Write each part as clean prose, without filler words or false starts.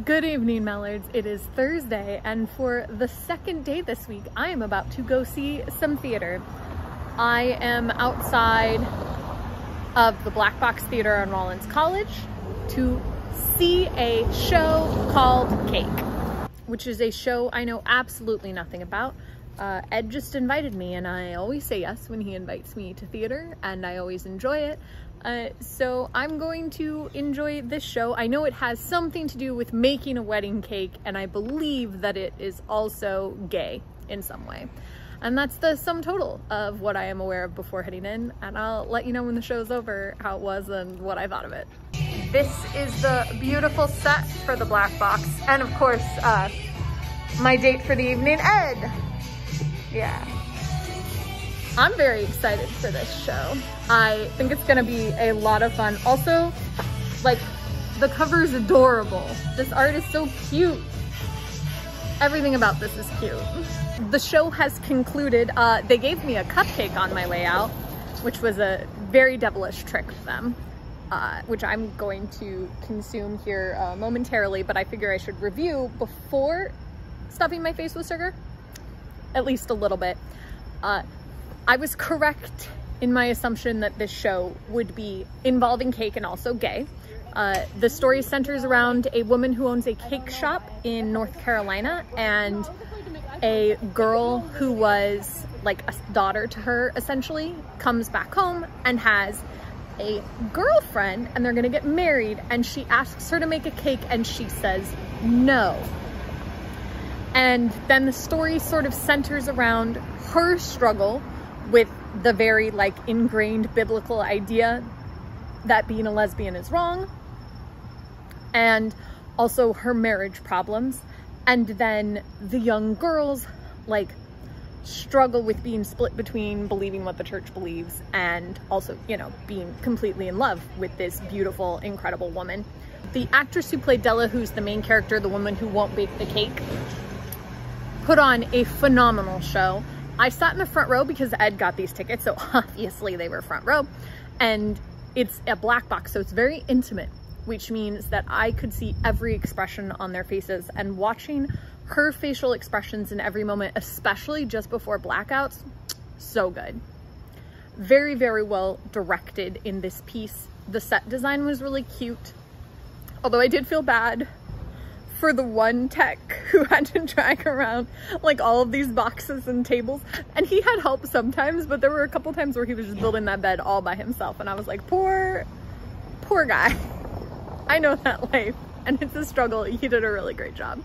Good evening, Mallards. It is Thursday, and for the second day this week, I am about to go see some theater. I am outside of the Black Box Theater on Rollins College to see a show called Cake, which is a show I know absolutely nothing about. Ed just invited me, and I always say yes when he invites me to theater, and I always enjoy it. So I'm going to enjoy this show. I know it has something to do with making a wedding cake, and I believe that it is also gay in some way. And that's the sum total of what I am aware of before heading in, and I'll let you know when the show's over how it was and what I thought of it. This is the beautiful set for the Black Box, and of course, my date for the evening, Ed. Yeah. I'm very excited for this show. I think it's gonna be a lot of fun. Also, like, the cover is adorable. This art is so cute. Everything about this is cute. The show has concluded. They gave me a cupcake on my way out, which was a very devilish trick of them, which I'm going to consume here momentarily, but I figure I should review before stuffing my face with sugar, at least a little bit. I was correct in my assumption that this show would be involving cake and also gay. The story centers around a woman who owns a cake shop in North Carolina, and a girl who was like a daughter to her essentially comes back home and has a girlfriend, and they're gonna get married, and she asks her to make a cake and she says no. And then the story sort of centers around her struggle with the very like ingrained biblical idea that being a lesbian is wrong, and also her marriage problems, and then the young girls like struggle with being split between believing what the church believes and also, you know, being completely in love with this beautiful, incredible woman. The actress who played Della, who's the main character, the woman who won't bake the cake, put on a phenomenal show. I sat in the front row because Ed got these tickets, so obviously they were front row, and it's a black box, so it's very intimate, which means that I could see every expression on their faces, and watching her facial expressions in every moment, especially just before blackouts, so good. Very, very well directed in this piece. The set design was really cute, although I did feel bad for the one tech who had to drag around like all of these boxes and tables, and he had help sometimes, but there were a couple times where he was just building that bed all by himself, and I was like, poor guy. I know that life, and it's a struggle. He did a really great job.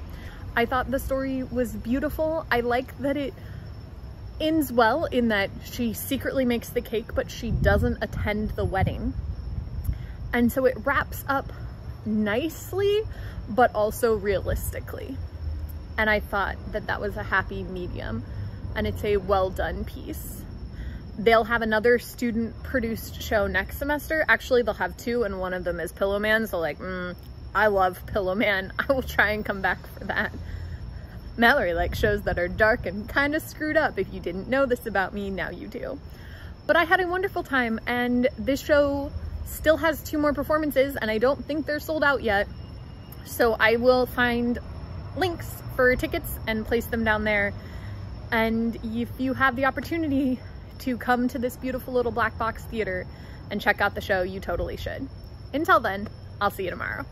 I thought the story was beautiful. I like that it ends well in that she secretly makes the cake, but she doesn't attend the wedding, and so it wraps up nicely but also realistically, and I thought that that was a happy medium, and it's a well done piece. They'll have another student produced show next semester. Actually, they'll have two, and one of them is Pillow Man, so like I love Pillow Man. I will try and come back for that. Mallory likes shows that are dark and kind of screwed up. If you didn't know this about me, now you do. But I had a wonderful time, and this show still has 2 more performances, and I don't think they're sold out yet. So I will find links for tickets and place them down there. And if you have the opportunity to come to this beautiful little black box theater and check out the show, you totally should. Until then, I'll see you tomorrow.